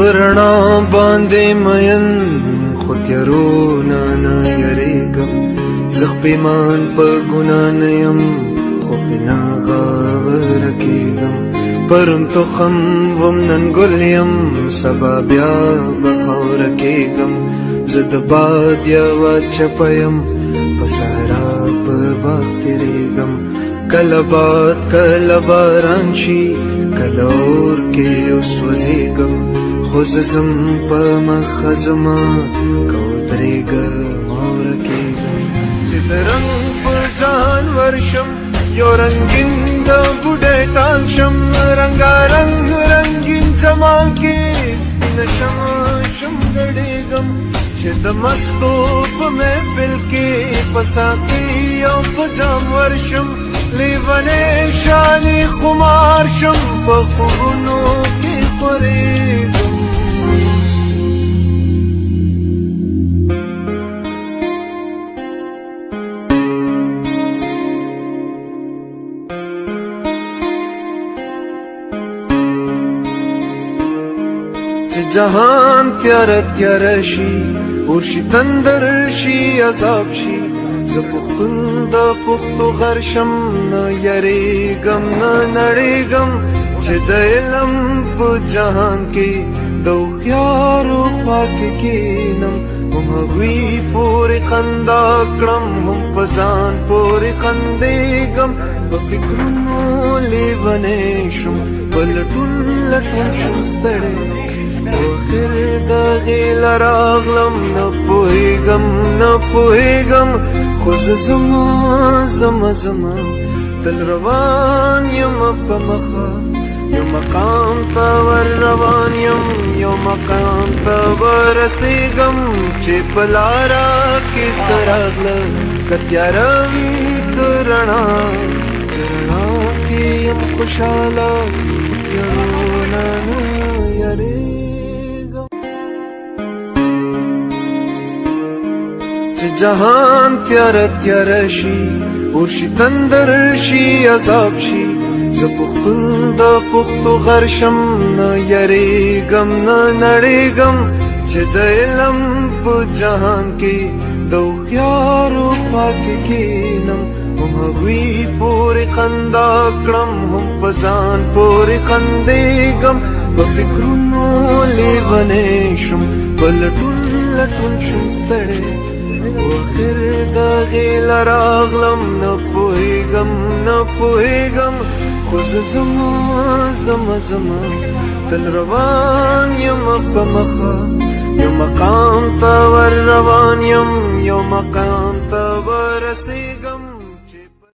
پرنا باندې مین خو تیرونا نه یریږم زه پیمان په ګنا نه یم خو پې ناغاوره کېږم پرون تخم وم نن ګل یم سبا بیا به خاوره کېږم زه د باد یوه چپه یم په صحرا په باغ تېرېږم کله باد کله باران شي کله اور کې وسوځېږم خو زه ځم په مخه زما که ودرېږم او ورکېږم چې د رنګ په جهان ورشم یو رنګین د بوډۍ ټال شم رنګارنګ رنګین جمال کې سپینه شم ګډېږم چې د مستو په محفل کې په ساقي او په جام ورشم لیونی شالي خمار شم په خوبونو کې خورېږم چې جهان تیاره تیاره شي اور شي تندر شي عذاب شي زه پښتون د پښتو غر شم نه یریږم نه نړېږم چې د علم په جهان کې د هوښیارو خوا کې کښېنم هم هغوی پورې خندا کړم هم په ځان پورې خندېږم په فکرونو لیونی شم په لټون لټون شم ستړی آخر د غیله راغلم نه پوهېږم خو زه زما تل روان یم په مخه یو مقام ته ور روان یم یو مقام ته ورسېږم چې په لاره کې څه راغله که تیاره وي که رڼا زه رڼا کې یم خوشحاله تیارو نه یریږم چې جهان تیاره تیاره شي اور شي تندر شي عذاب شي زه پښتون د پښتو غر شم نه یریږم نه نړېږم چې د علم په جهان کې د هوښیارو خوا کې کښېنم هم هغوی پورې خندا کړم هم په ځان پورې خندېږم په فکرونو لیونی شم په لټون لټون شم ستړی آخر د غیله راغلم نه پوهېږم خو زه زما تل روان یم په مخه یو مقام ته ور روان یم یو مقام ته ورسېږم